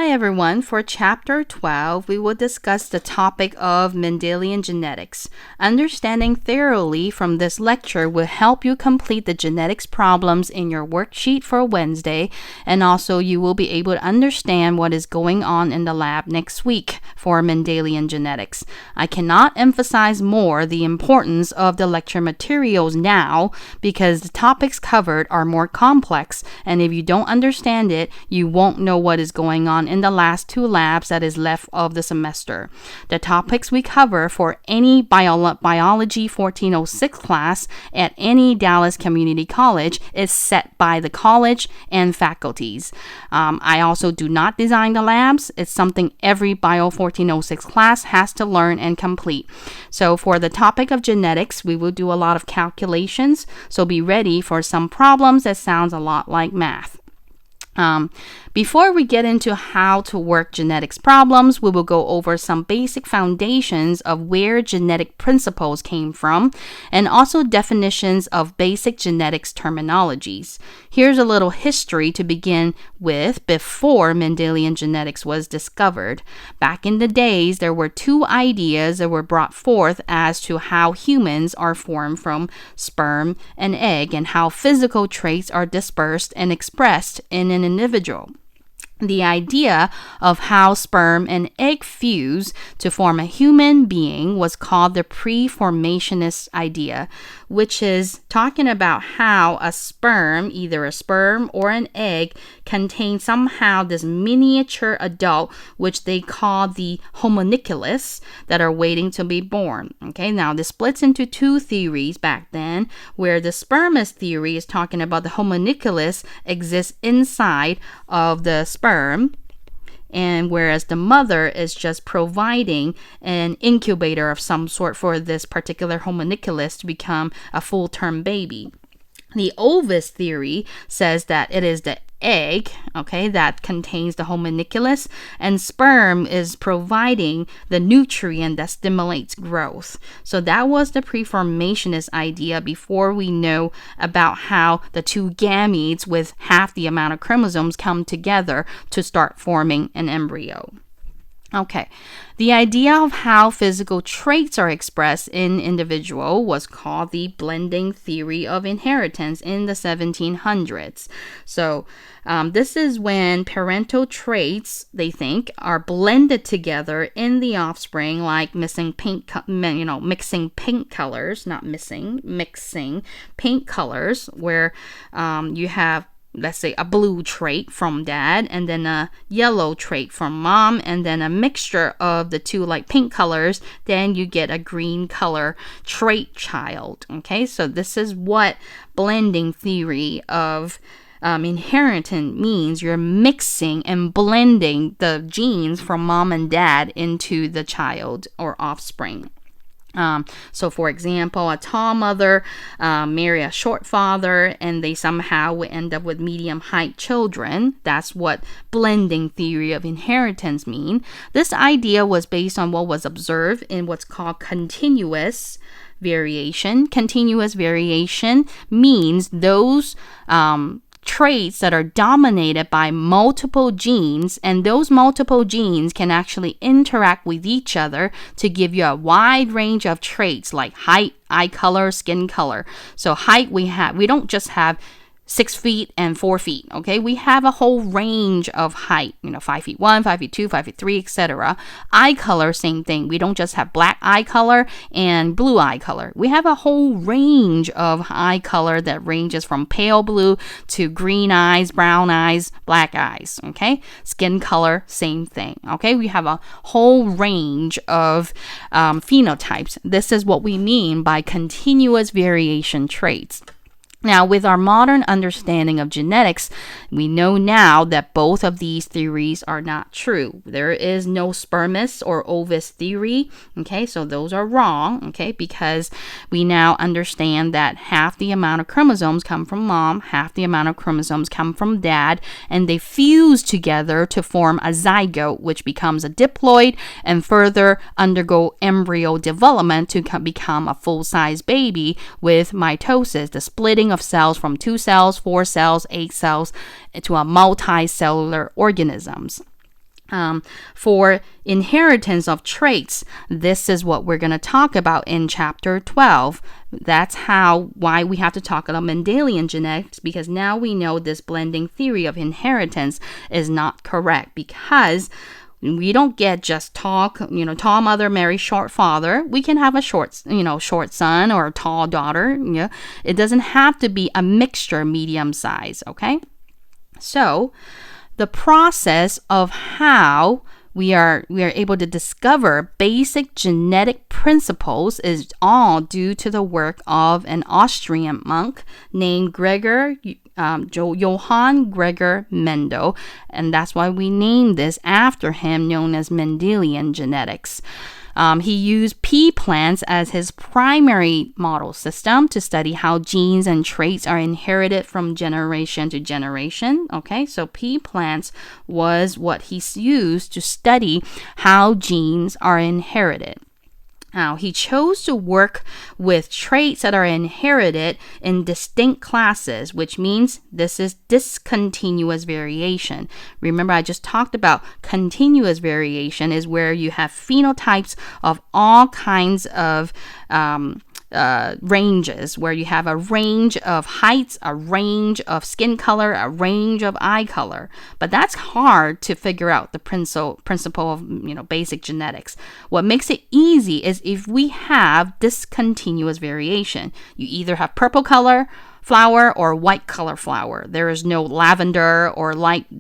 Hi everyone, for Chapter 12, we will discuss the topic of Mendelian Genetics. Understanding thoroughly from this lecture will help you complete the genetics problems in your worksheet for Wednesday, and also you will be able to understand what is going on in the lab next week for Mendelian Genetics. I cannot emphasize more the importance of the lecture materials now because the topics covered are more complex, and if you don't understand it, you won't know what is going on in the last two labs that is left of the semester. The topics we cover for any Biology 1406 class at any Dallas Community College is set by the college and faculties. I also do not design the labs. It's something every Bio 1406 class has to learn and complete. So for the topic of genetics, we will do a lot of calculations, so be ready for some problems that sounds a lot like math. Before we get into how to work genetics problems, we will go over some basic foundations of where genetic principles came from and also definitions of basic genetics terminologies. Here's a little history to begin with before Mendelian genetics was discovered. Back in the days, there were two ideas that were brought forth as to how humans are formed from sperm and egg and how physical traits are dispersed and expressed in an individual. The idea of how sperm and egg fuse to form a human being was called the preformationist idea, which is talking about how a sperm, either a sperm or an egg, contains somehow this miniature adult, which they call the homunculus, that are waiting to be born. Okay, now this splits into two theories back then, where the spermist theory is talking about the homunculus exists inside of the sperm, and whereas the mother is just providing an incubator of some sort for this particular homunculus to become a full-term baby. The ovus theory says that it is the egg, okay, that contains the homunculus, and sperm is providing the nutrient that stimulates growth. So that was the preformationist idea before we know about how the two gametes with half the amount of chromosomes come together to start forming an embryo. Okay, the idea of how physical traits are expressed in individual was called the blending theory of inheritance in the 1700s. So this is when parental traits, they think, are blended together in the offspring, like mixing paint colors, mixing paint colors, where you have, let's say, a blue trait from dad and then a yellow trait from mom and then a mixture of the two, like pink colors, then you get a green color trait child. Okay, so this is what blending theory of inheritance means. You're mixing and blending the genes from mom and dad into the child or offspring. So for example, a tall mother marry a short father and they somehow will end up with medium height children. That's what blending theory of inheritance mean. This idea was based on what was observed in what's called continuous variation. Continuous variation means those traits that are dominated by multiple genes, and those multiple genes can actually interact with each other to give you a wide range of traits like height, eye color, skin color. So height, we don't just have 6 feet and 4 feet. Okay, we have a whole range of height, 5 feet 1, 5 feet 2, 5 feet 3, etc. Eye color, same thing. We don't just have black eye color and blue eye color. We have a whole range of eye color that ranges from pale blue to green eyes, brown eyes, black eyes. Okay, skin color, same thing. Okay, we have a whole range of phenotypes. This is what we mean by continuous variation traits. Now, with our modern understanding of genetics, we know now that both of these theories are not true. There is no spermist or ovus theory, okay, so those are wrong, okay, because we now understand that half the amount of chromosomes come from mom, half the amount of chromosomes come from dad, and they fuse together to form a zygote, which becomes a diploid and further undergo embryo development to become a full-size baby with mitosis, the splitting of cells from 2 cells, 4 cells, 8 cells to a multicellular organisms. For inheritance of traits, this is what we're going to talk about in chapter 12. That's why we have to talk about Mendelian genetics, because now we know this blending theory of inheritance is not correct, because we don't get just tall mother marry short father. We can have a short son or a tall daughter. It doesn't have to be a mixture medium size, okay? So the process of how we are able to discover basic genetic principles is all due to the work of an Austrian monk named Johann Gregor Mendel, and that's why we named this after him, known as Mendelian Genetics. He used pea plants as his primary model system to study how genes and traits are inherited from generation to generation. Okay, so pea plants was what he used to study how genes are inherited. Now, he chose to work with traits that are inherited in distinct classes, which means this is discontinuous variation. Remember, I just talked about continuous variation is where you have phenotypes of all kinds of ranges, where you have a range of heights, a range of skin color, a range of eye color. But that's hard to figure out the principle of basic genetics. What makes it easy is if we have discontinuous variation. You either have purple color flower or white color flower. There is no lavender or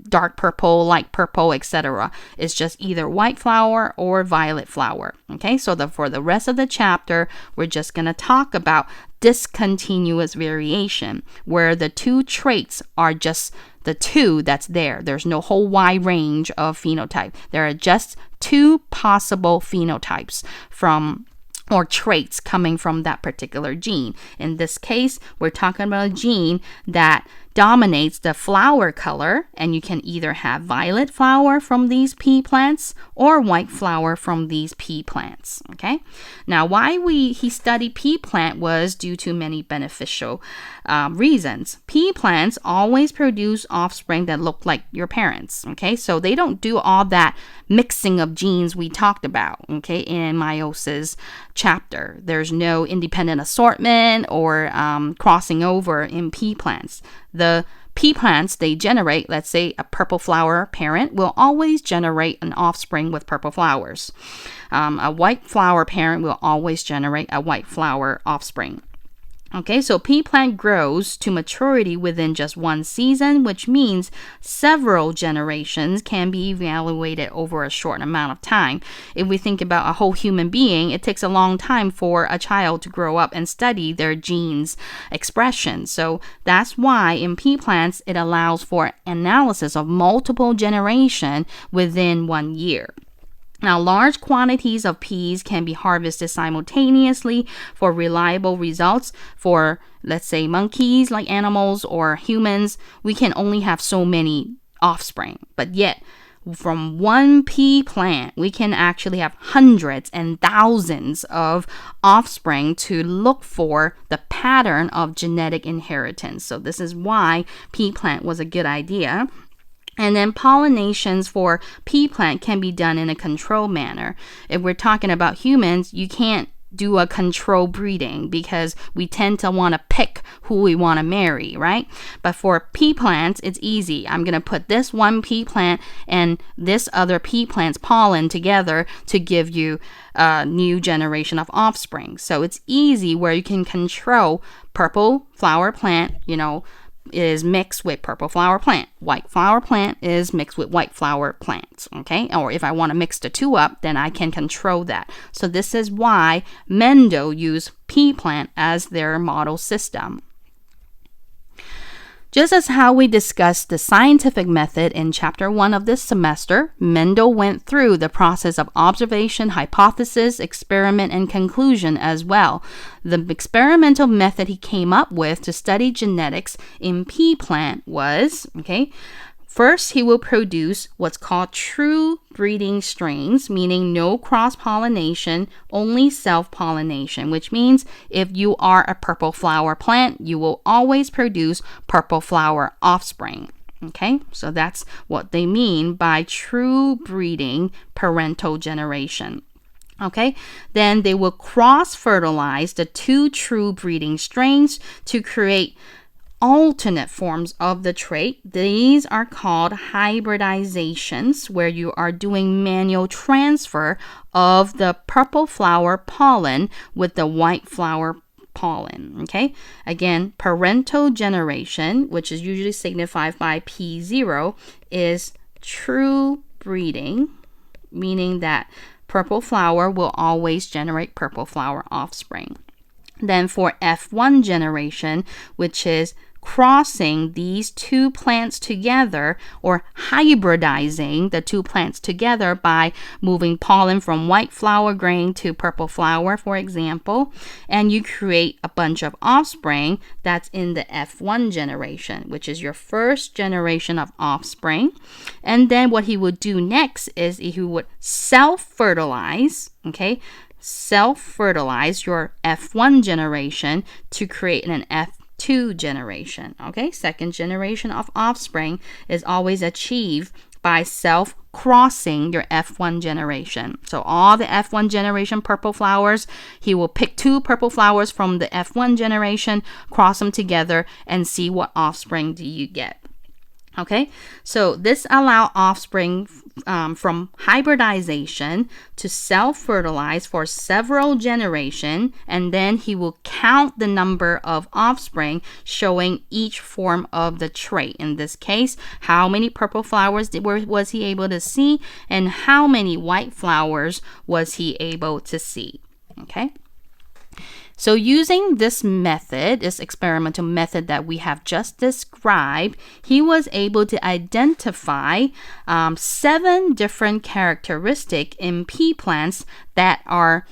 dark purple, light purple, etc. It's just either white flower or violet flower. Okay, so for the rest of the chapter, we're just going to talk about discontinuous variation, where the two traits are just the two that's there. There's no whole wide range of phenotype. There are just two possible phenotypes or traits coming from that particular gene. In this case, we're talking about a gene that dominates the flower color, and you can either have violet flower from these pea plants or white flower from these pea plants. Okay, now why he studied pea plant was due to many beneficial reasons. Pea plants always produce offspring that look like your parents. Okay, so they don't do all that mixing of genes we talked about, okay, in meiosis chapter. There's no independent assortment or crossing over in pea plants. The pea plants they generate, let's say a purple flower parent will always generate an offspring with purple flowers. A white flower parent will always generate a white flower offspring. Okay, so pea plant grows to maturity within just one season, which means several generations can be evaluated over a short amount of time. If we think about a whole human being, it takes a long time for a child to grow up and study their genes expression. So that's why in pea plants, it allows for analysis of multiple generations within 1 year. Now, large quantities of peas can be harvested simultaneously for reliable results. For, let's say, monkeys, like animals, or humans, we can only have so many offspring. But yet, from one pea plant, we can actually have hundreds and thousands of offspring to look for the pattern of genetic inheritance. So this is why pea plant was a good idea. And then pollinations for pea plant can be done in a controlled manner. If we're talking about humans, you can't do a controlled breeding because we tend to want to pick who we want to marry, right? But for pea plants, it's easy. I'm going to put this one pea plant and this other pea plant's pollen together to give you a new generation of offspring. So it's easy where you can control purple flower plant, is mixed with purple flower plant. White flower plant is mixed with white flower plants, okay? Or if I want to mix the two up, then I can control that. So this is why Mendel used pea plant as their model system. Just as how we discussed the scientific method in Chapter 1 of this semester, Mendel went through the process of observation, hypothesis, experiment, and conclusion as well. The experimental method he came up with to study genetics in pea plant was, first, he will produce what's called true breeding strains, meaning no cross-pollination, only self-pollination, which means if you are a purple flower plant, you will always produce purple flower offspring. Okay, so that's what they mean by true breeding parental generation. Okay, then they will cross-fertilize the two true breeding strains to create alternate forms of the trait. These are called hybridizations, where you are doing manual transfer of the purple flower pollen with the white flower pollen. Okay, again, parental generation, which is usually signified by P0, is true breeding, meaning that purple flower will always generate purple flower offspring. Then for F1 generation, which is crossing these two plants together or hybridizing the two plants together by moving pollen from white flower grain to purple flower, for example, and you create a bunch of offspring. That's in the F1 generation, which is your first generation of offspring. And then what he would do next is he would self-fertilize, okay? Self-fertilize your F1 generation to create an F2 generation. Okay, second generation of offspring is always achieved by self-crossing your F1 generation. So all the F1 generation purple flowers, he will pick two purple flowers from the F1 generation, cross them together, and see what offspring do you get. Okay, so this allows offspring from hybridization to self-fertilize for several generations, and then he will count the number of offspring showing each form of the trait. In this case, how many purple flowers was he able to see, and how many white flowers was he able to see. Okay. So using this method, this experimental method that we have just described, he was able to identify 7 different characteristics in pea plants that are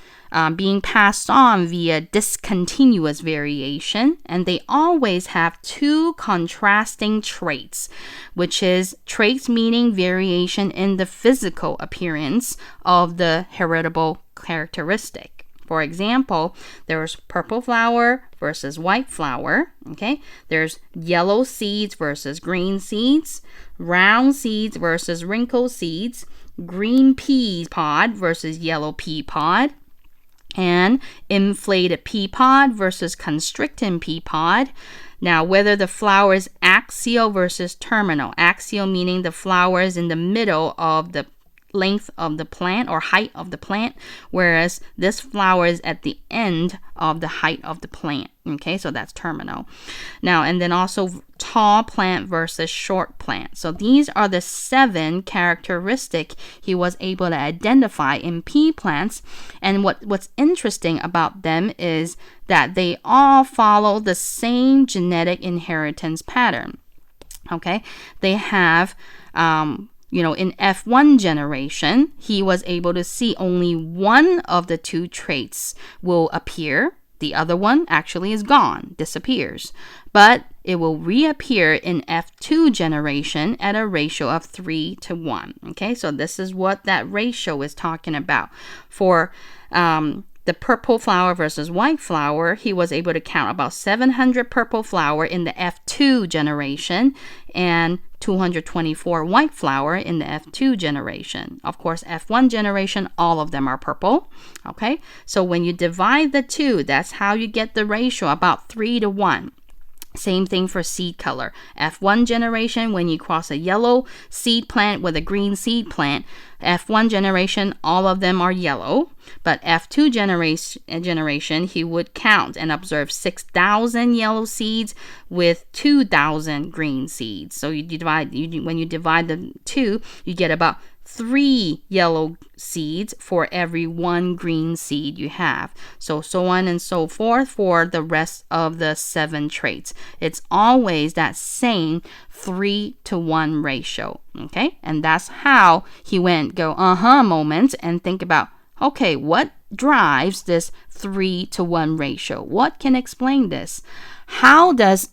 being passed on via discontinuous variation, and they always have 2 contrasting traits, which is traits meaning variation in the physical appearance of the heritable characteristic. For example, there's purple flower versus white flower, okay? There's yellow seeds versus green seeds, round seeds versus wrinkled seeds, green pea pod versus yellow pea pod, and inflated pea pod versus constricting pea pod. Now, whether the flower is axial versus terminal. Axial meaning the flower is in the middle of the length of the plant or height of the plant, whereas this flower is at the end of the height of the plant. Okay, so that's terminal. Now, and then also tall plant versus short plant. So these are the 7 characteristics he was able to identify in pea plants. And what's interesting about them is that they all follow the same genetic inheritance pattern. Okay, they have in F1 generation, he was able to see only one of the 2 traits will appear. The other one actually is gone, disappears. But it will reappear in F2 generation at a ratio of 3:1. Okay, so this is what that ratio is talking about. For the purple flower versus white flower, he was able to count about 700 purple flower in the F2 generation and 224 white flower in the F2 generation. Of course, F1 generation, all of them are purple. Okay, so when you divide the 2, that's how you get the ratio, about 3:1. Same thing for seed color. F1 generation, when you cross a yellow seed plant with a green seed plant, F1 generation, all of them are yellow. But F2 generation, he would count and observe 6,000 yellow seeds with 2,000 green seeds. So when you divide the 2, you get about 3 yellow seeds for every 1 green seed you have. So on and so forth for the rest of the 7 traits. It's always that same 3:1 ratio. Okay, and that's how he went go moment and think about, okay, what drives this 3:1 ratio? What can explain this? How does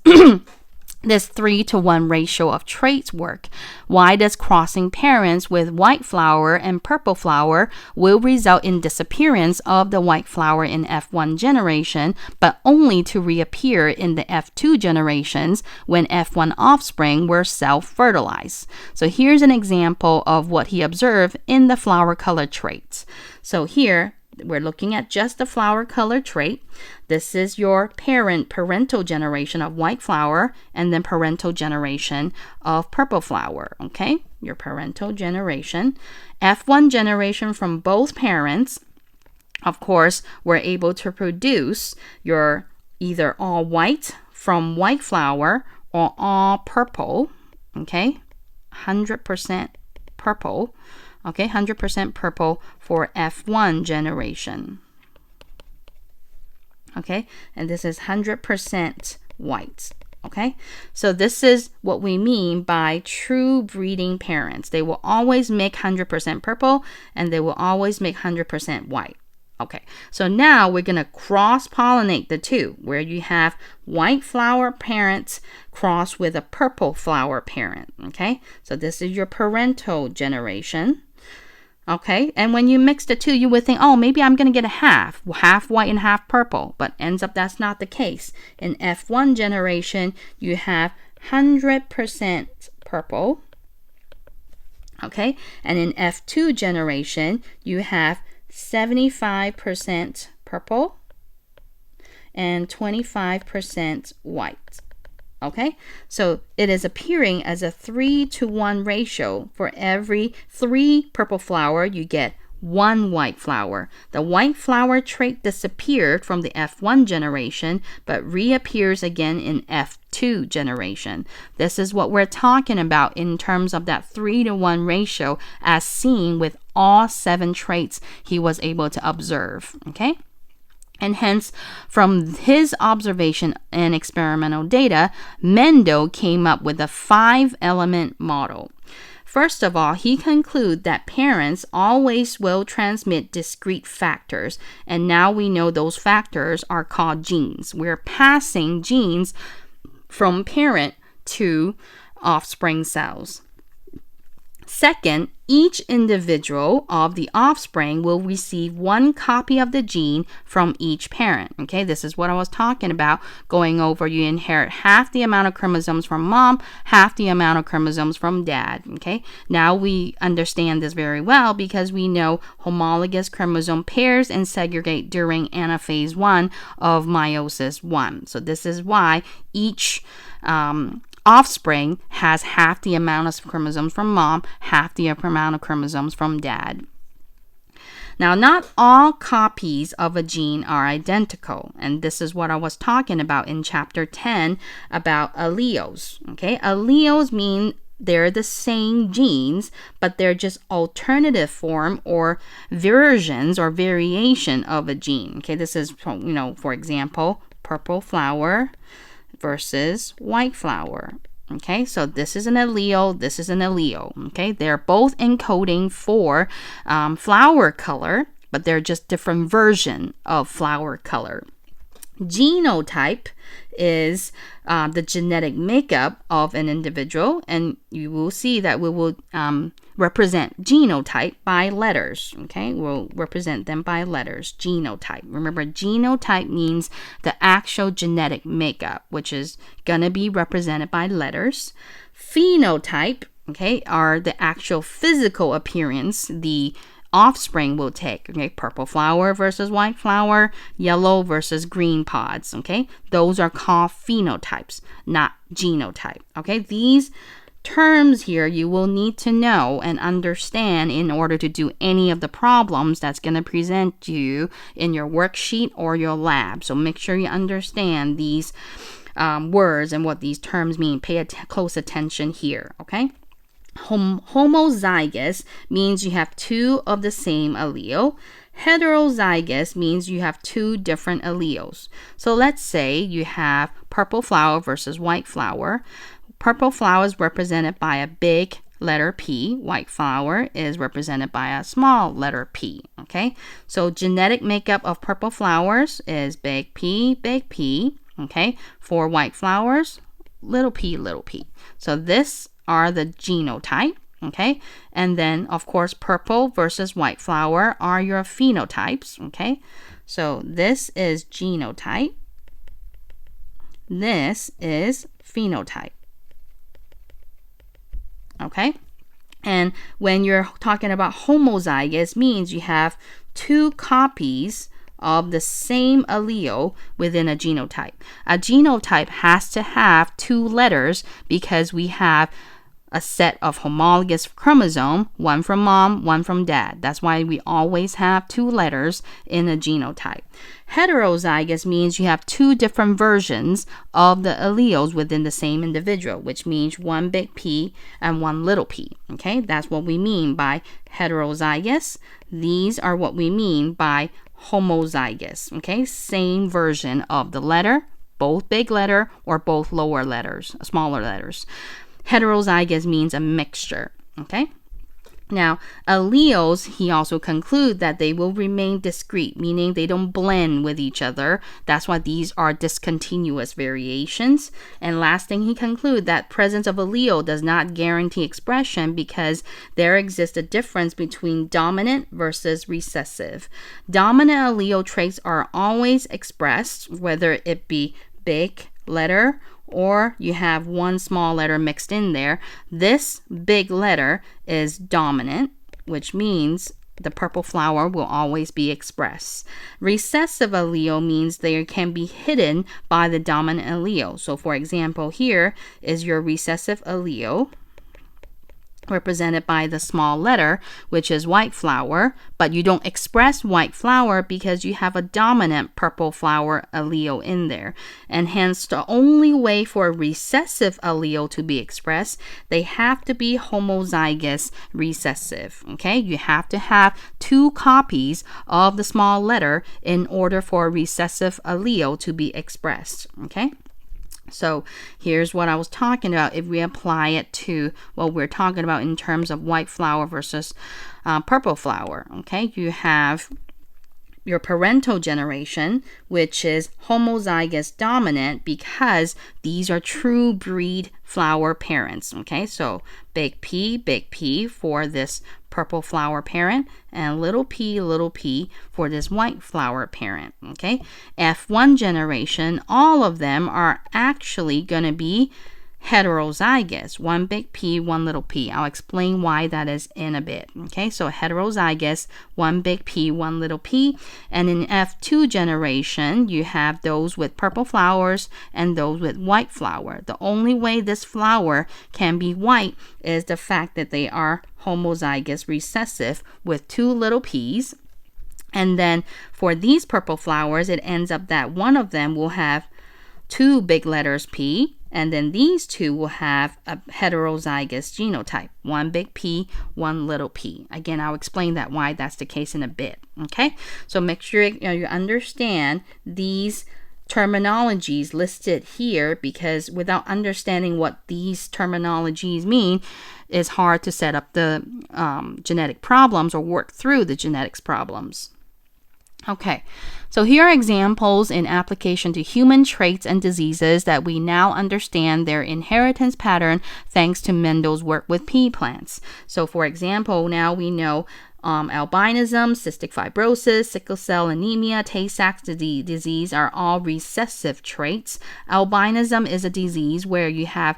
this 3-to-1 ratio of traits work? Why does crossing parents with white flower and purple flower will result in disappearance of the white flower in F1 generation, but only to reappear in the F2 generations when F1 offspring were self-fertilized? So here's an example of what he observed in the flower color traits. So here, we're looking at just the flower color trait. This is your parental generation of white flower and then parental generation of purple flower, okay? Your parental generation. F1 generation from both parents, of course, we're able to produce your either all white from white flower or all purple, okay? 100% purple. Okay, 100% purple for F1 generation. Okay, and this is 100% white. Okay, so this is what we mean by true breeding parents. They will always make 100% purple and they will always make 100% white. Okay, so now we're going to cross-pollinate the two, where you have white flower parents crossed with a purple flower parent. Okay, so this is your parental generation. Okay, and when you mix the two, you would think, oh, maybe I'm going to get a half white and half purple, but ends up that's not the case. In F1 generation, you have 100% purple, okay, and in F2 generation, you have 75% purple and 25% white. Okay, so it is appearing as a 3-to-1 ratio. For every 3 purple flower, you get 1 white flower. The white flower trait disappeared from the F1 generation, but reappears again in F2 generation. This is what we're talking about in terms of that 3-to-1 ratio as seen with all 7 traits he was able to observe. Okay. And hence, from his observation and experimental data, Mendel came up with a 5-element model. First of all, he concluded that parents always will transmit discrete factors, and now we know those factors are called genes. We're passing genes from parent to offspring cells. Second, each individual of the offspring will receive 1 copy of the gene from each parent. Okay, this is what I was talking about, going over. You inherit half the amount of chromosomes from mom, half the amount of chromosomes from dad. Okay, now we understand this very well because we know homologous chromosome pairs and segregate during anaphase 1 of meiosis 1. So this is why each offspring has half the amount of chromosomes from mom, half the amount of chromosomes from dad. Now, not all copies of a gene are identical, and this is what I was talking about in chapter 10 about alleles. Okay, alleles mean they're the same genes, but they're just alternative form or versions or variation of a gene. Okay, this is, for example, purple flower versus white flower. Okay, so this is an allele, this is an allele. Okay, they're both encoding for flower color, but they're just different version of flower color. Genotype is the genetic makeup of an individual, and you will see that we will represent genotype by letters. Okay, we'll represent them by letters. Genotype. Remember, genotype means the actual genetic makeup, which is gonna be represented by letters. Phenotype, okay, are the actual physical appearance the offspring will take. Okay, purple flower versus white flower, yellow versus green pods. Okay, those are called phenotypes, not genotype. Okay, these terms here you will need to know and understand in order to do any of the problems that's going to present you in your worksheet or your lab. So make sure you understand these words and what these terms mean. Pay close attention here. Okay. Homozygous means you have 2 of the same allele. Heterozygous means you have 2 different alleles. So let's say you have purple flower versus white flower. Purple flower is represented by a big letter P. White flower is represented by a small letter P. Okay, so genetic makeup of purple flowers is big P, okay, for white flowers, little p. So this are the genotype. Okay, and then of course purple versus white flower are your phenotypes. Okay, so this is genotype, this is phenotype. Okay, and when you're talking about homozygous, means you have two copies of the same allele within a genotype. A genotype has to have two letters because we have a set of homologous chromosome, one from mom, one from dad. That's why we always have two letters in a genotype. Heterozygous means you have two different versions of the alleles within the same individual, which means one big P and one little p. Okay, that's what we mean by heterozygous. These are what we mean by homozygous. Okay, same version of the letter, both big letter or both lower letters, smaller letters. Heterozygous means a mixture. Okay. Now, alleles, he also concludes that they will remain discrete, meaning they don't blend with each other. That's why these are discontinuous variations. And last thing, he concludes that presence of allele does not guarantee expression because there exists a difference between dominant versus recessive. Dominant allele traits are always expressed, whether it be big letter or you have one small letter mixed in there. This big letter is dominant, which means the purple flower will always be expressed. Recessive allele means they can be hidden by the dominant allele. So for example, here is your recessive allele, represented by the small letter, which is white flower, but you don't express white flower because you have a dominant purple flower allele in there. And hence, the only way for a recessive allele to be expressed, they have to be homozygous recessive. Okay, you have to have two copies of the small letter in order for a recessive allele to be expressed. Okay. So here's what I was talking about if we apply it to what we're talking about in terms of white flower versus purple flower. Okay, you have your parental generation, which is homozygous dominant because these are true breed flower parents. Okay, so big P for this purple flower parent and little p for this white flower parent. Okay, F1 generation, all of them are actually going to be heterozygous, one big P, one little p. I'll explain why that is in a bit. Okay, so heterozygous, one big P, one little p. And in F2 generation, you have those with purple flowers and those with white flower. The only way this flower can be white is the fact that they are homozygous recessive with two little p's. And then for these purple flowers, it ends up that one of them will have two big letters P, and then these two will have a heterozygous genotype, one big P, one little p. Again, I'll explain that why that's the case in a bit. Okay, so make sure you understand these terminologies listed here, because without understanding what these terminologies mean, it's hard to set up the genetic problems or work through the genetics problems. Okay, so here are examples in application to human traits and diseases that we now understand their inheritance pattern thanks to Mendel's work with pea plants. So for example, now we know albinism, cystic fibrosis, sickle cell anemia, Tay-Sachs disease are all recessive traits. Albinism is a disease where you have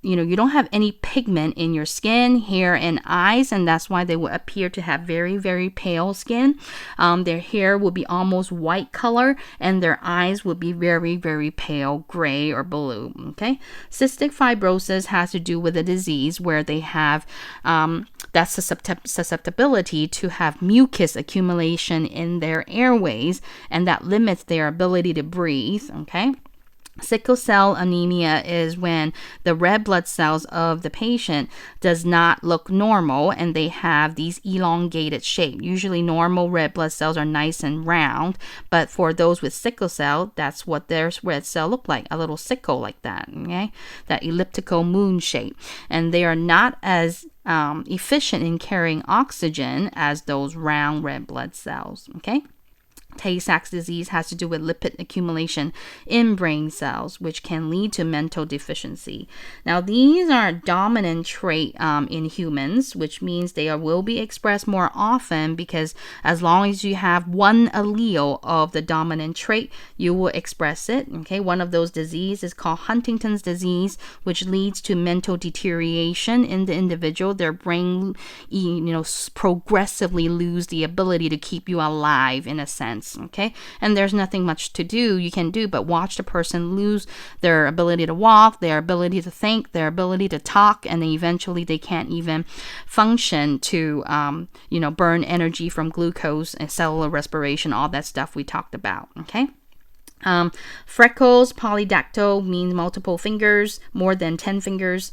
you don't have any pigment in your skin, hair, and eyes, and that's why they will appear to have very, very pale skin. Their hair will be almost white color, and their eyes will be very, very pale gray or blue. Okay, cystic fibrosis has to do with a disease where they have that susceptibility to have mucus accumulation in their airways, and that limits their ability to breathe. Okay. Sickle cell anemia is when the red blood cells of the patient does not look normal and they have these elongated shape. Usually normal red blood cells are nice and round, but for those with sickle cell, that's what their red cell look like, a little sickle like that, okay? That elliptical moon shape. And they are not as efficient in carrying oxygen as those round red blood cells, okay? Tay-Sachs disease has to do with lipid accumulation in brain cells, which can lead to mental deficiency. Now, these are a dominant trait in humans, which means they will be expressed more often because as long as you have one allele of the dominant trait, you will express it. Okay, one of those diseases is called Huntington's disease, which leads to mental deterioration in the individual. Their brain, progressively lose the ability to keep you alive in a sense. Okay, and there's nothing much you can do but watch the person lose their ability to walk, their ability to think, their ability to talk, and eventually they can't even function to burn energy from glucose and cellular respiration, all that stuff we talked about. Okay. Freckles, polydactyl means multiple fingers, more than 10 fingers.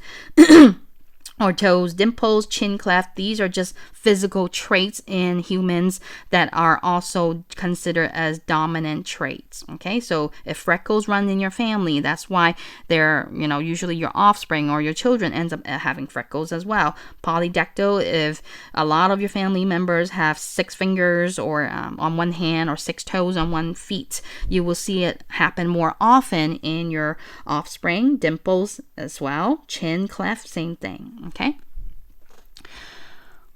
Or toes, dimples, chin cleft. These are just physical traits in humans that are also considered as dominant traits. Okay, so if freckles run in your family, that's why they're, usually your offspring or your children ends up having freckles as well. Polydactyl, if a lot of your family members have 6 fingers or on one hand or 6 toes on one feet, you will see it happen more often in your offspring. Dimples as well, chin cleft, same thing. Okay.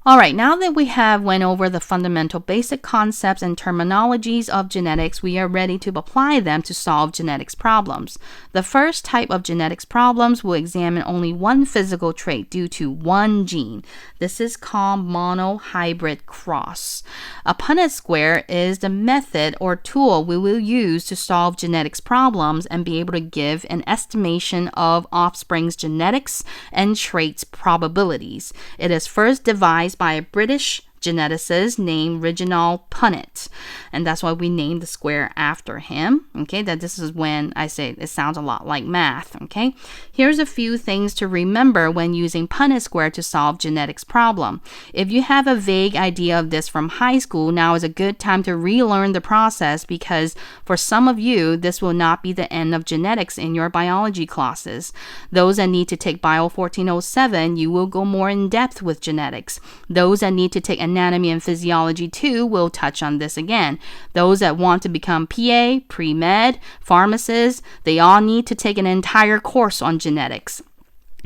All right, now that we have went over the fundamental basic concepts and terminologies of genetics, we are ready to apply them to solve genetics problems. The first type of genetics problems will examine only one physical trait due to one gene. This is called monohybrid cross. A Punnett square is the method or tool we will use to solve genetics problems and be able to give an estimation of offspring's genetics and traits probabilities. It is first devised by a British geneticist named Reginald Punnett, and that's why we named the square after him. Okay, that this is when I say it sounds a lot like math. Okay, here's a few things to remember when using Punnett square to solve genetics problem. If you have a vague idea of this from high school, now is a good time to relearn the process, because for some of you this will not be the end of genetics in your biology classes. Those that need to take Bio 1407, you will go more in depth with genetics. Those that need to take anatomy and physiology too will touch on this again. Those that want to become PA, pre-med, pharmacists, they all need to take an entire course on genetics.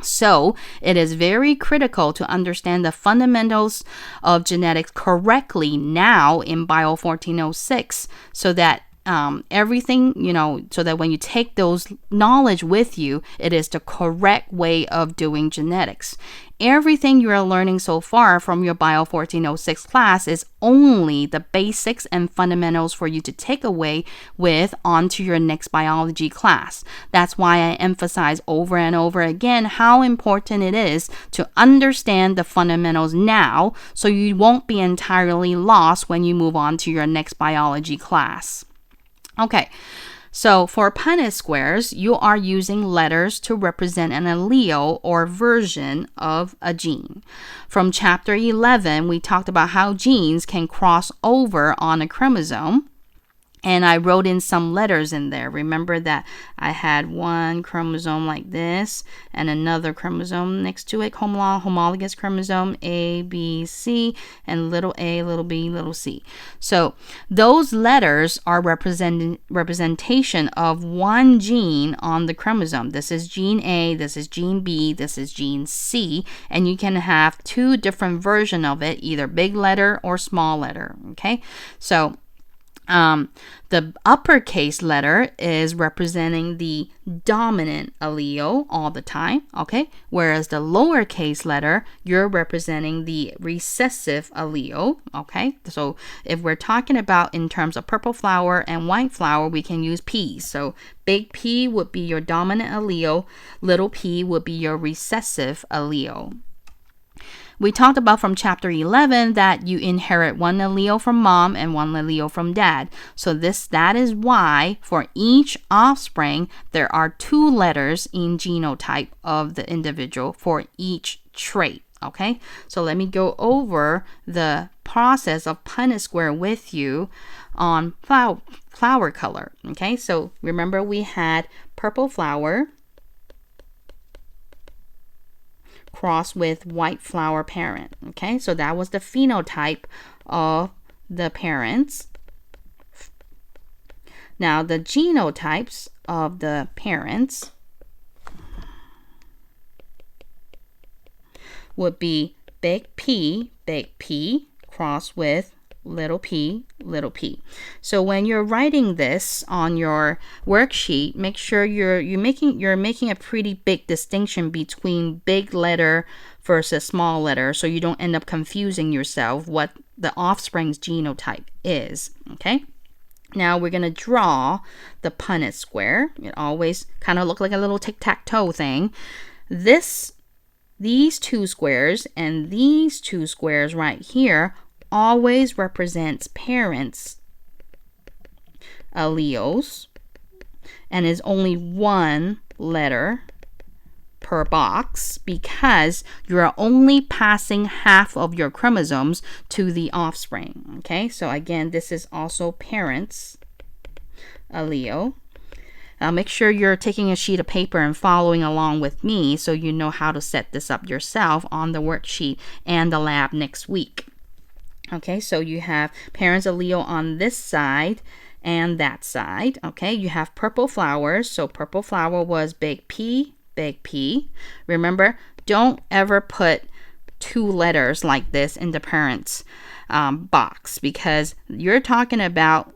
So it is very critical to understand the fundamentals of genetics correctly now in Bio 1406 so that everything, so that when you take those knowledge with you, it is the correct way of doing genetics. Everything you are learning so far from your Bio 1406 class is only the basics and fundamentals for you to take away with onto your next biology class. That's why I emphasize over and over again how important it is to understand the fundamentals now so you won't be entirely lost when you move on to your next biology class. Okay, so for Punnett squares, you are using letters to represent an allele or version of a gene. From chapter 11, we talked about how genes can cross over on a chromosome. And I wrote in some letters in there. Remember that I had one chromosome like this and another chromosome next to it, homologous chromosome A, B, C, and little a, little b, little c. So those letters are representation of one gene on the chromosome. This is gene A, this is gene B, this is gene C, and you can have 2 different versions of it, either big letter or small letter. Okay, so the uppercase letter is representing the dominant allele all the time, okay? Whereas the lowercase letter, you're representing the recessive allele, okay? So if we're talking about in terms of purple flower and white flower, we can use P's. So big P would be your dominant allele, little p would be your recessive allele. We talked about from chapter 11 that you inherit one allele from mom and one allele from dad. So that is why for each offspring, there are 2 letters in genotype of the individual for each trait. Okay, so let me go over the process of Punnett square with you on flower color. Okay, so remember we had purple flower cross with white flower parent. Okay, so that was the phenotype of the parents, Now, the genotypes of the parents would be big P crossed with little p, little p. So when you're writing this on your worksheet, make sure you're making a pretty big distinction between big letter versus small letter, so you don't end up confusing yourself what the offspring's genotype is. Okay. Now we're going to draw the Punnett square. It always kind of looks like a little tic-tac-toe thing. These two squares and these two squares right here always represents parents' alleles, and is only one letter per box because you're only passing half of your chromosomes to the offspring. Okay, so again, this is also parents' allele. Make sure you're taking a sheet of paper and following along with me so you know how to set this up yourself on the worksheet and the lab next week. Okay, so you have parents' allele on this side and that side. Okay, you have purple flowers. So purple flower was big P, big P. Remember, don't ever put two letters like this in the parents' box, because you're talking about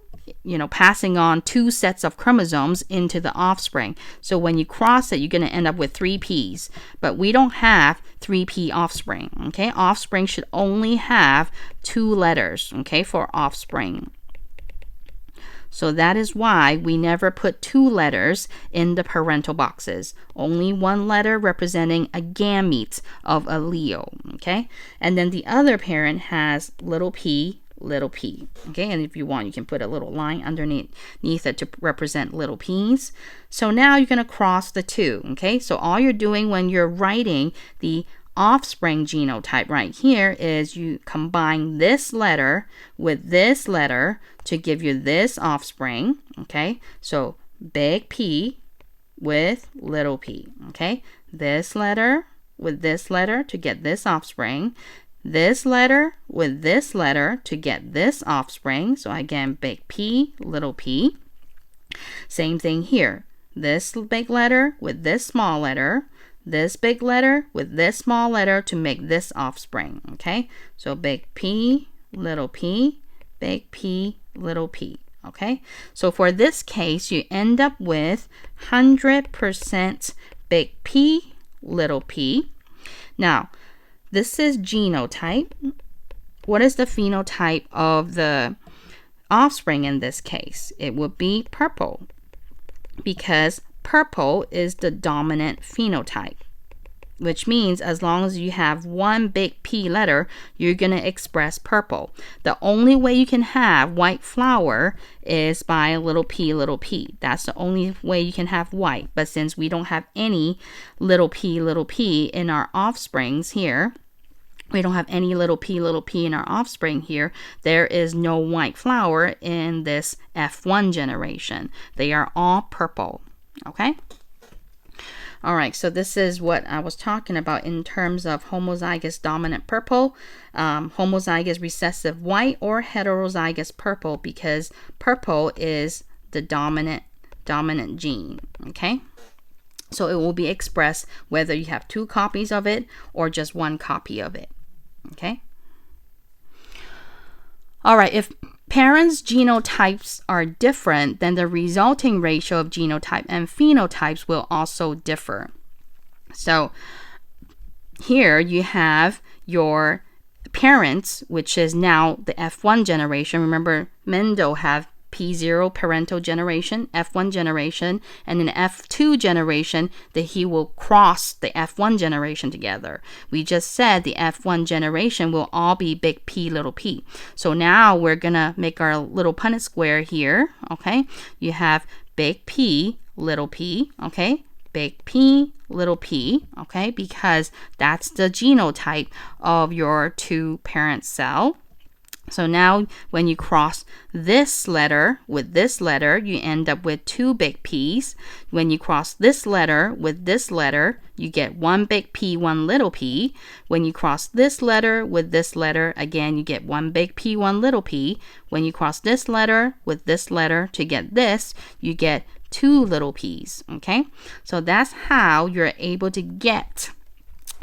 passing on two sets of chromosomes into the offspring. So when you cross it, you're going to end up with 3 P's. But we don't have 3P offspring. Okay, offspring should only have 2 letters. Okay, for offspring. So that is why we never put 2 letters in the parental boxes. Only 1 letter representing a gamete of allele. Okay, and then the other parent has little p, little p. Okay, and if you want, you can put a little line underneath it to represent little p's. So now you're going to cross the 2. Okay, so all you're doing when you're writing the offspring genotype right here is you combine this letter with this letter to give you this offspring. Okay, so big P with little p. Okay, this letter with this letter to get this offspring. This letter with this letter to get this offspring. So again, big P, little p. Same thing here. This big letter with this small letter. This big letter with this small letter to make this offspring. Okay, so big P, little p, big P, little p. Okay, so for this case, you end up with 100% big P, little p. Now, this is genotype. What is the phenotype of the offspring in this case? It would be purple, because purple is the dominant phenotype, which means as long as you have one big P letter, you're going to express purple. The only way you can have white flower is by little p. That's the only way you can have white. But since we don't have any little p in our offsprings here, we don't have any little p in our offspring here, there is no white flower in this F1 generation. They are all purple. Okay? All right, so this is what I was talking about in terms of homozygous dominant purple, homozygous recessive white, or heterozygous purple, because purple is the dominant gene. Okay? So it will be expressed whether you have 2 copies of it or just 1 copy of it. Okay? All right, if parents' genotypes are different, then the resulting ratio of genotype and phenotypes will also differ. So here you have your parents, which is now the F1 generation. Remember, Mendel had P0 parental generation, F1 generation, and in F2 generation that he will cross the F1 generation together. We just said the F1 generation will all be big P, little p. So now we're gonna make our little Punnett square here. Okay, you have big P, little p. Okay, big P, little p. Okay, because that's the genotype of your 2 parent cell. So now when you cross this letter with this letter, you end up with 2 big P's. When you cross this letter with this letter, you get 1 big P, 1 little p. When you cross this letter with this letter, again, you get 1 big P, 1 little p. When you cross this letter with this letter to get this, you get 2 little p's, okay? So that's how you're able to get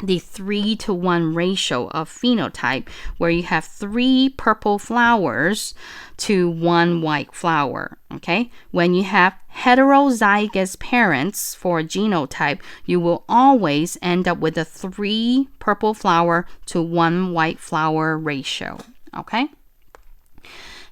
the 3-to-1 ratio of phenotype, where you have 3 purple flowers to 1 white flower, okay? When you have heterozygous parents for a genotype, you will always end up with a 3 purple flower to 1 white flower ratio, okay?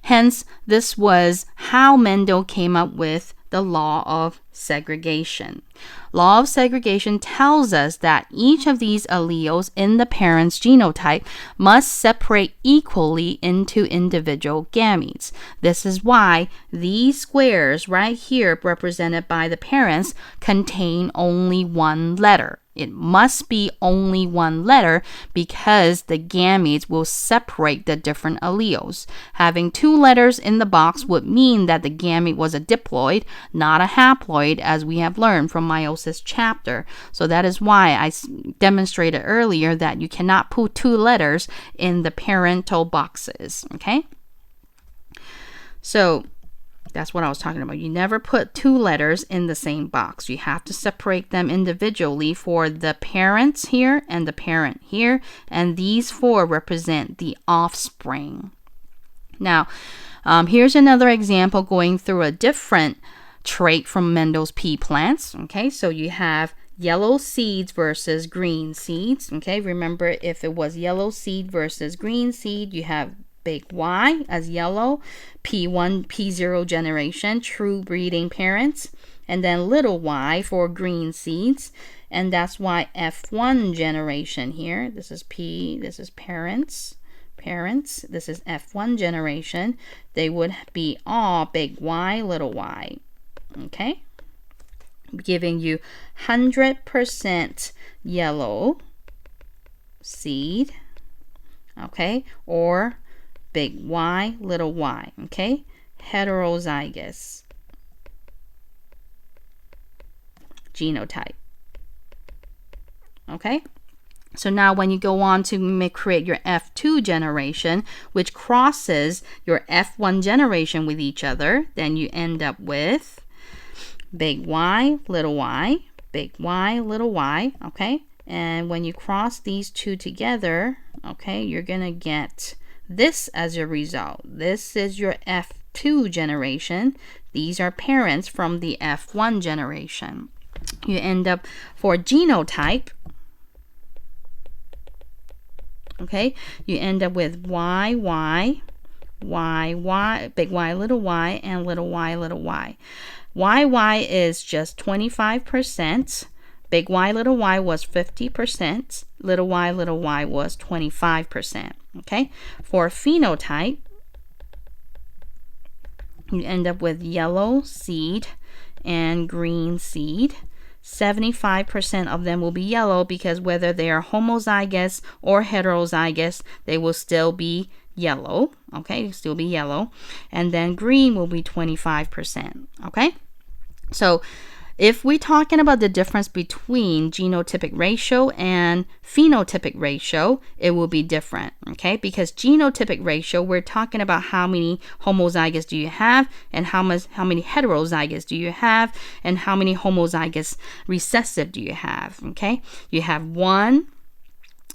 Hence, this was how Mendel came up with the law of segregation. Law of segregation tells us that each of these alleles in the parent's genotype must separate equally into individual gametes. This is why these squares right here represented by the parents contain only 1 letter. It must be only 1 letter because the gametes will separate the different alleles. Having 2 letters in the box would mean that the gamete was a diploid, not a haploid, as we have learned from meiosis chapter. So that is why I demonstrated earlier that you cannot put 2 letters in the parental boxes, okay? So that's what I was talking about. You never put 2 letters in the same box. You have to separate them individually for the parents here and the parent here. And these 4 represent the offspring. Now, here's another example going through a different trait from Mendel's pea plants. Okay, so you have yellow seeds versus green seeds. Okay, remember, if it was yellow seed versus green seed, you have big Y as yellow, P1, P0 generation, true breeding parents, and then little y for green seeds, and that's why F1 generation here, this is P, this is parents, this is F1 generation, they would be all big Y, little y, okay? Giving you 100% yellow seed, okay, or big Y, little y, okay? Heterozygous genotype, okay? So now when you go on to create your F2 generation, which crosses your F1 generation with each other, then you end up with big Y, little y, big Y, little y, okay? And when you cross these 2 together, okay, you're going to get this as a result. This is your F2 generation. These are parents from the F1 generation. You end up for genotype, okay, you end up with Y, Y, Y, Y, big Y, little y, and little y, little y. Y is just 25%. Big Y, little y was 50%. Little y was 25%. Okay, for phenotype, you end up with yellow seed and green seed. 75% of them will be yellow because whether they are homozygous or heterozygous, they will still be yellow. Okay, still be yellow. And then green will be 25%. Okay, so if we're talking about the difference between genotypic ratio and phenotypic ratio, it will be different, okay? Because genotypic ratio, we're talking about how many homozygous do you have, and how many heterozygous do you have, and how many homozygous recessive do you have, okay? You have 1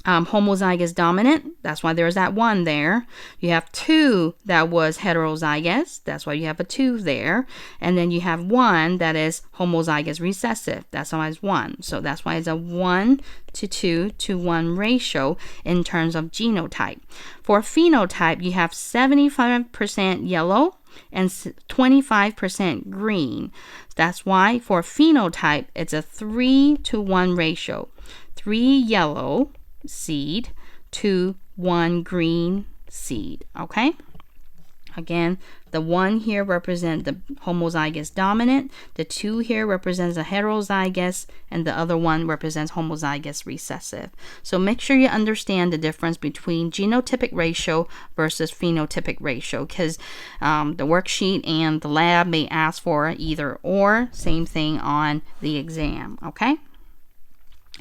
homozygous dominant, that's why there's that 1 there. You have 2 that was heterozygous, that's why you have a 2 there. And then you have 1 that is homozygous recessive, that's why it's 1. So that's why it's a 1 to 2 to 1 ratio in terms of genotype. For phenotype, you have 75% yellow and 25% green. That's why for phenotype, it's a 3 to 1 ratio. 3 yellow seed to 1 green seed, okay? Again, the 1 here represents the homozygous dominant, the 2 here represents a heterozygous, and the other one represents homozygous recessive. So make sure you understand the difference between genotypic ratio versus phenotypic ratio, because the worksheet and the lab may ask for either or, same thing on the exam, okay?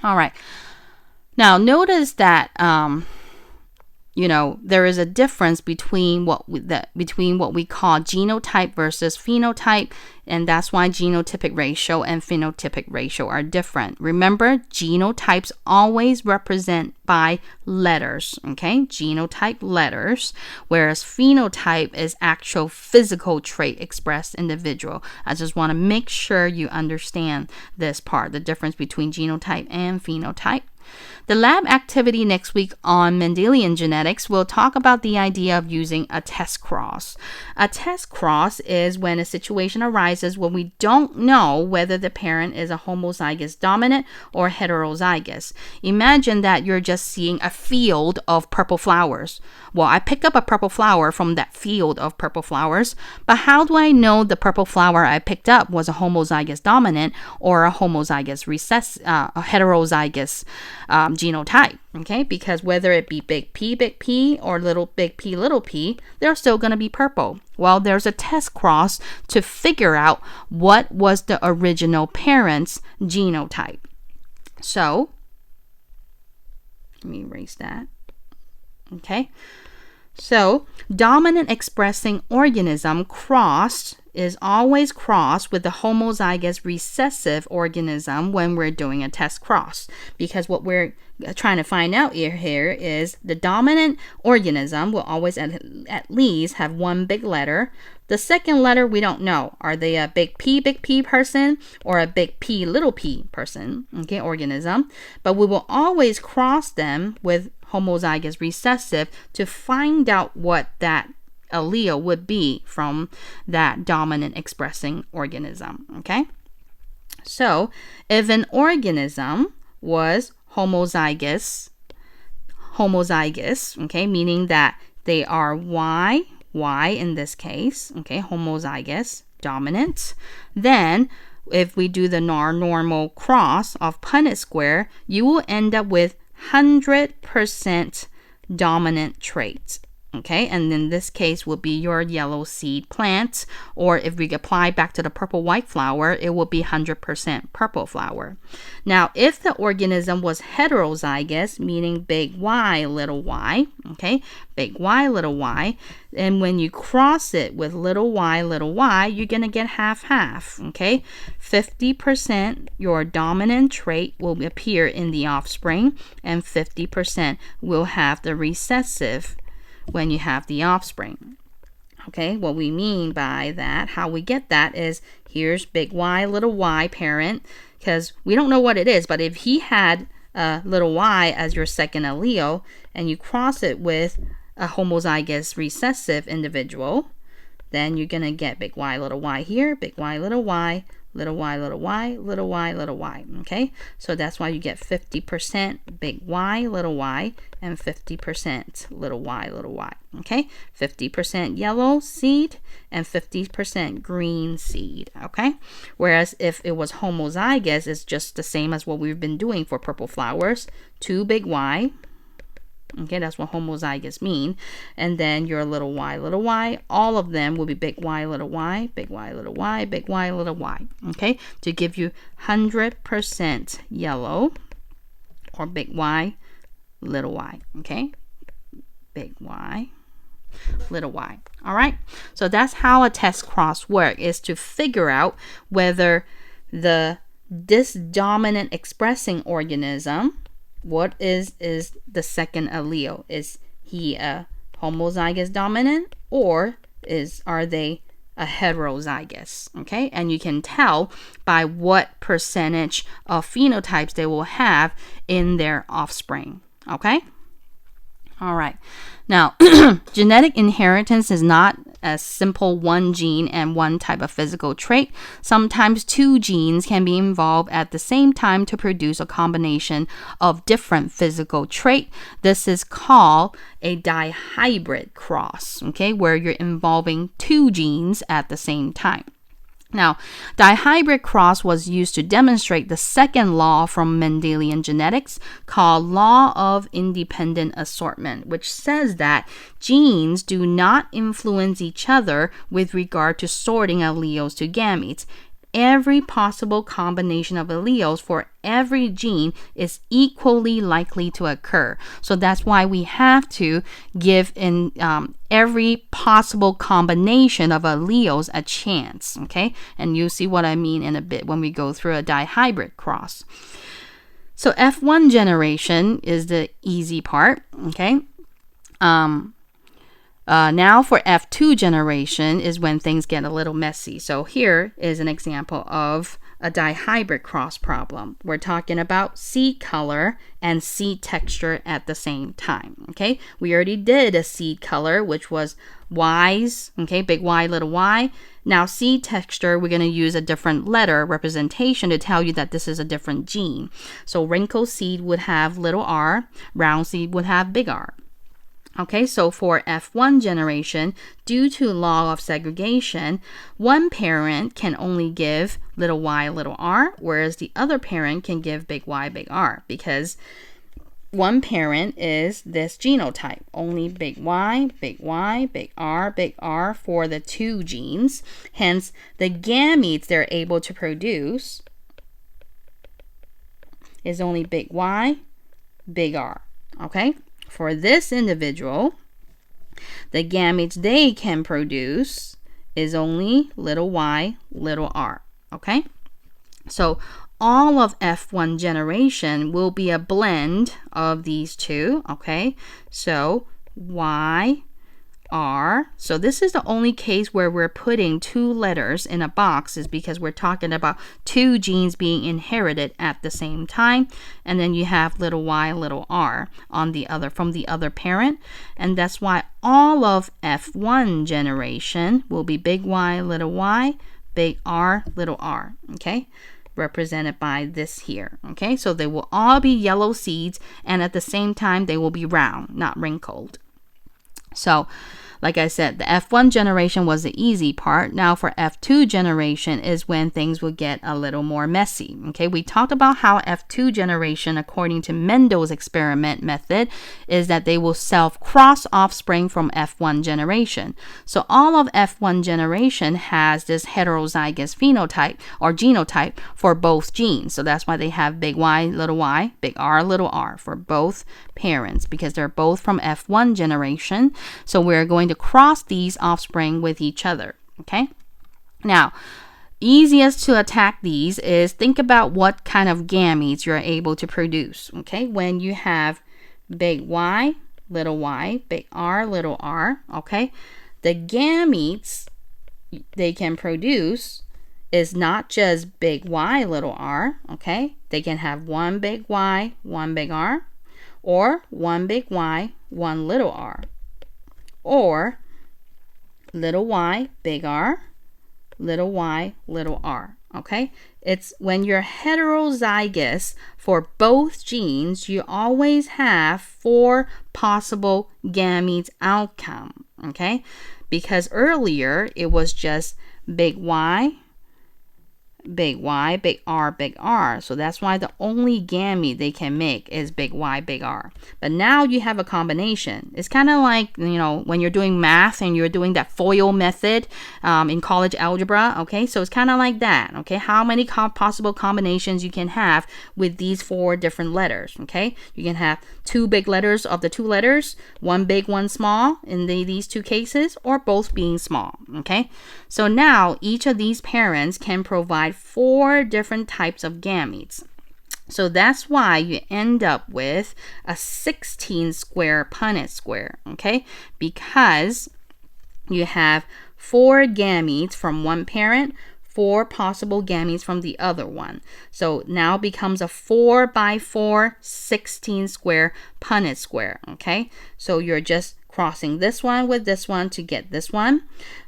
All right. Now, notice that there is a difference between what we call genotype versus phenotype, and that's why genotypic ratio and phenotypic ratio are different. Remember, genotypes always represent by letters, okay? Genotype letters, whereas phenotype is actual physical trait expressed individual. I just want to make sure you understand this part, the difference between genotype and phenotype. The lab activity next week on Mendelian Genetics will talk about the idea of using a test cross. A test cross is when a situation arises when we don't know whether the parent is a homozygous dominant or heterozygous. Imagine that you're just seeing a field of purple flowers. Well, I picked up a purple flower from that field of purple flowers, but how do I know the purple flower I picked up was a homozygous dominant or a homozygous a heterozygous genotype? Okay, because whether it be big P or little p, they're still going to be purple. Well, there's a test cross to figure out what was the original parent's genotype. So let me erase that. Okay, so dominant expressing organism crossed is always crossed with the homozygous recessive organism when we're doing a test cross, because what we're trying to find out here is the dominant organism will always at least have one big letter. The second letter we don't know. Are they a big P person or a big little p person, okay, organism? But we will always cross them with homozygous recessive to find out what that allele would be from that dominant expressing organism, okay? So if an organism was homozygous, okay, meaning that they are Y in this case, okay, homozygous dominant, then if we do the normal cross of Punnett square, you will end up with 100% dominant traits. Okay, and in this case will be your yellow seed plant, or if we apply back to the purple white flower, it will be 100% purple flower. Now, if the organism was heterozygous, meaning big Y, little y, okay, big Y, little y, and when you cross it with little y, you're going to get half, okay? 50% your dominant trait will appear in the offspring, and 50% will have the recessive when you have the offspring. Okay, what we mean by that, how we get that is, here's big Y, little y parent, because we don't know what it is, but if he had little y as your second allele and you cross it with a homozygous recessive individual, then you're going to get big Y, little y here, big Y, little y, little y, little y, little y, little y. Okay, so that's why you get 50% big Y, little y, and 50% little y. Okay, 50% yellow seed and 50% green seed. Okay, whereas if it was homozygous, it's just the same as what we've been doing for purple flowers. 2 big Y. Okay, that's what homozygous mean. And then your little y, all of them will be big Y, little y, big Y, little y, big Y, little y. Okay, to give you 100% yellow or big Y, little y. Okay, big Y, little y. All right, so that's how a test cross works, is to figure out whether this dominant expressing organism, what is the second allele? Is he a homozygous dominant, or are they a heterozygous? Okay, and you can tell by what percentage of phenotypes they will have in their offspring. Okay, all right. Now, genetic inheritance is not as simple one gene and one type of physical trait. Sometimes two genes can be involved at the same time to produce a combination of different physical trait. This is called a dihybrid cross, okay, where you're involving two genes at the same time. Now, dihybrid cross was used to demonstrate the second law from Mendelian genetics called law of independent assortment, which says that genes do not influence each other with regard to sorting alleles to gametes. Every possible combination of alleles for every gene is equally likely to occur. So that's why we have to give in every possible combination of alleles a chance, okay? And you'll see what I mean in a bit when we go through a dihybrid cross. So F1 generation is the easy part, okay? Now for F2 generation is when things get a little messy. So here is an example of a dihybrid cross problem. We're talking about seed color and seed texture at the same time, okay? We already did a seed color, which was Y's, okay, big Y, little y. Now seed texture, we're going to use a different letter representation to tell you that this is a different gene. So wrinkled seed would have little r, round seed would have big R. Okay, so for F1 generation, due to law of segregation, one parent can only give little y, little r, whereas the other parent can give big Y, big R, because one parent is this genotype, only big Y, big R for the two genes. Hence, the gametes they're able to produce is only big Y, big R, okay? For this individual, the gametes they can produce is only little y, little r, okay? So all of F1 generation will be a blend of these two, okay? So Y, R. So this is the only case where we're putting two letters in a box is because we're talking about two genes being inherited at the same time. And then you have little y, little r on the other from the other parent. And that's why all of F1 generation will be big Y, big R, little r, okay? Represented by this here, okay? So they will all be yellow seeds, and at the same time, they will be round, not wrinkled. So, like I said, the F1 generation was the easy part. Now for F2 generation is when things will get a little more messy. Okay, we talked about how F2 generation, according to Mendel's experiment method, is that they will self-cross offspring from F1 generation. So all of F1 generation has this heterozygous phenotype or genotype for both genes. So that's why they have big Y, big R, little r for both parents, because they're both from F1 generation. So we're going to cross these offspring with each other, okay? Now, easiest to attack these is think about what kind of gametes you're able to produce, okay? When you have big Y, big R, little r, okay? The gametes they can produce is not just big Y, little r, okay? They can have one big Y, one big R, or one big Y, one little r, or little y, big R, little y, little r, okay? It's when you're heterozygous for both genes, you always have 4 possible gametes outcome, okay? Because earlier it was just big Y, big R. So that's why the only gamete they can make is big Y, big R. But now you have a combination. It's kind of like, you know, when you're doing math and you're doing that FOIL method in college algebra, okay? So it's kind of like that, okay? How many possible combinations you can have with these 4 different letters, okay? You can have 2 big letters of the 2 letters, one big, one small in these 2 cases, or both being small, okay? So now each of these parents can provide 4 different types of gametes. So that's why you end up with a 16 square Punnett square, okay? Because you have 4 gametes from one parent, 4 possible gametes from the other one. So now becomes a 4 by 4 16 square Punnett square, okay? So you're just crossing this one with this one to get this one.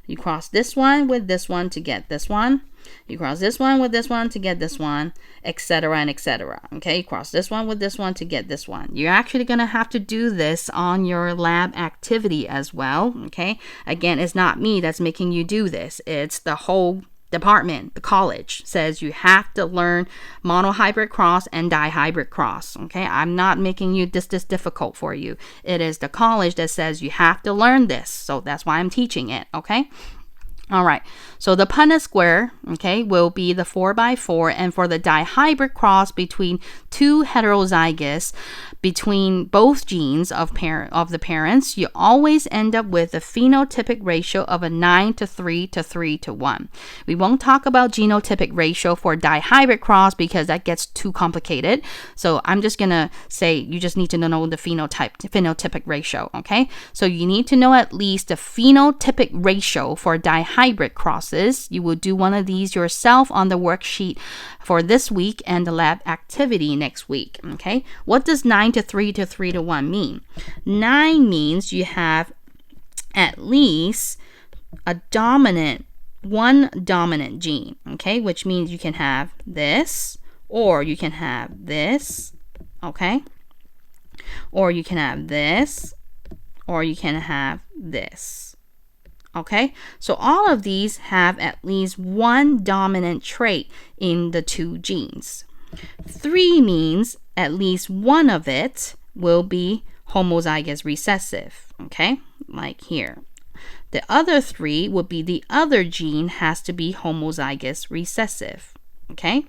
You cross this one with this one to get this one. You cross this one with this one to get this one, etc. and etc. Okay, you cross this one with this one to get this one. You're actually going to have to do this on your lab activity as well. Okay, again, it's not me that's making you do this. It's the whole department, the college says you have to learn monohybrid cross and dihybrid cross. Okay, I'm not making you this difficult for you. It is the college that says you have to learn this. So that's why I'm teaching it. Okay. All right, so the Punnett square, okay, will be the 4x4, and for the dihybrid cross between two heterozygous, between both genes of the parents, you always end up with a phenotypic ratio of a 9:3 to 3:1. We won't talk about genotypic ratio for dihybrid cross because that gets too complicated. So I'm just gonna say you just need to know the phenotypic ratio, okay? So you need to know at least the phenotypic ratio for dihybrid crosses. You will do one of these yourself on the worksheet for this week and the lab activity next week. Okay, what does 9:3 to 3:1 mean? 9 means you have at least one dominant gene. Okay, which means you can have this, or you can have this. Okay, or you can have this, or you can have this. Okay, so all of these have at least one dominant trait in the two genes. 3 means at least one of it will be homozygous recessive, okay, like here. The other 3 would be the other gene has to be homozygous recessive, okay,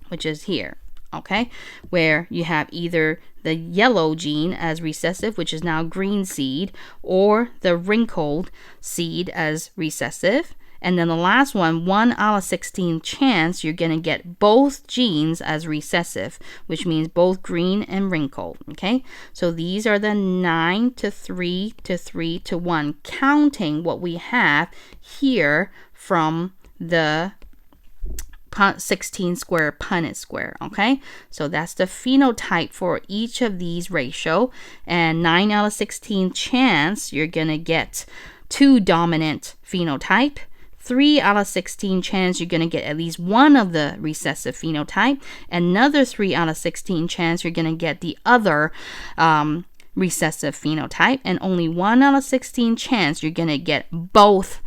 which is here. Okay, where you have either the yellow gene as recessive, which is now green seed, or the wrinkled seed as recessive. And then the last one, 1 out of 16 chance you're going to get both genes as recessive, which means both green and wrinkled. Okay, so these are the 9:3 to 3:1, counting what we have here from the 16 square Punnett square. Okay, so that's the phenotype for each of these ratio, and 9 out of 16 chance you're gonna get 2 dominant phenotype. 3 out of 16 chance you're gonna get at least one of the recessive phenotype. Another 3 out of 16 chance you're gonna get the other recessive phenotype, and only 1 out of 16 chance you're gonna get both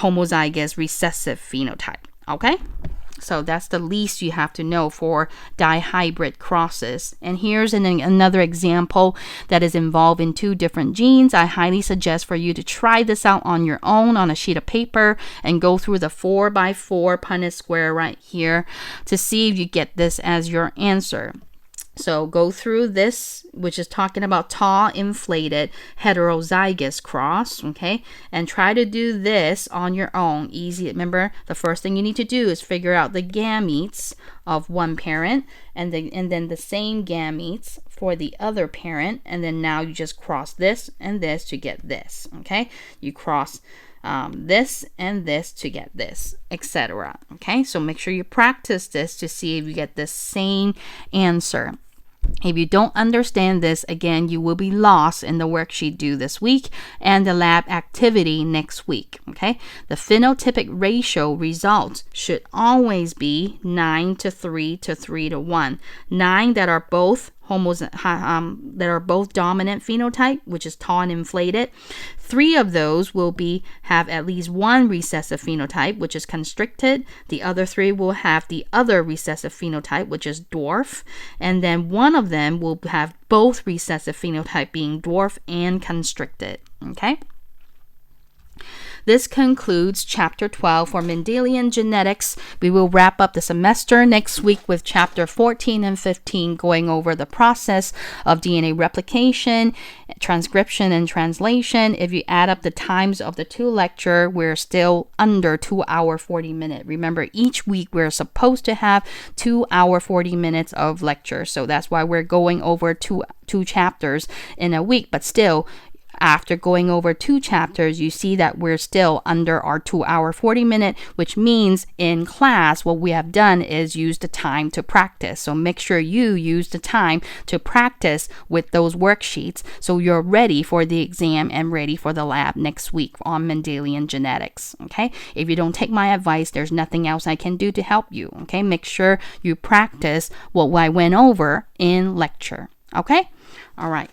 homozygous recessive phenotype. Okay, so that's the least you have to know for dihybrid crosses. And here's another example that is involved in 2 different genes. I highly suggest for you to try this out on your own on a sheet of paper and go through the 4x4 Punnett square right here to see if you get this as your answer. So go through this, which is talking about tall inflated heterozygous cross, okay? And try to do this on your own. Easy. Remember, the first thing you need to do is figure out the gametes of one parent, and then the same gametes for the other parent, and then now you just cross this and this to get this, okay? You cross this and this to get this, etc. Okay, so make sure you practice this to see if you get the same answer. If you don't understand this, again, you will be lost in the worksheet due this week and the lab activity next week. Okay, the phenotypic ratio results should always be 9:3 to 3:1. 9 that are both dominant phenotype, which is tall and inflated. 3 of those will have at least one recessive phenotype, which is constricted. The other 3 will have the other recessive phenotype, which is dwarf. And then 1 of them will have both recessive phenotype being dwarf and constricted. Okay. This concludes Chapter 12 for Mendelian Genetics. We will wrap up the semester next week with Chapter 14 and 15, going over the process of DNA replication, transcription, and translation. If you add up the times of the 2 lectures, we're still under 2 hour 40 minutes. Remember, each week we're supposed to have 2 hour 40 minutes of lecture. So that's why we're going over two chapters in a week. But still, after going over 2 chapters, you see that we're still under our 2-hour 40-minute, which means in class, what we have done is use the time to practice. So make sure you use the time to practice with those worksheets so you're ready for the exam and ready for the lab next week on Mendelian Genetics. Okay? If you don't take my advice, there's nothing else I can do to help you. Okay? Make sure you practice what I went over in lecture. Okay? All right.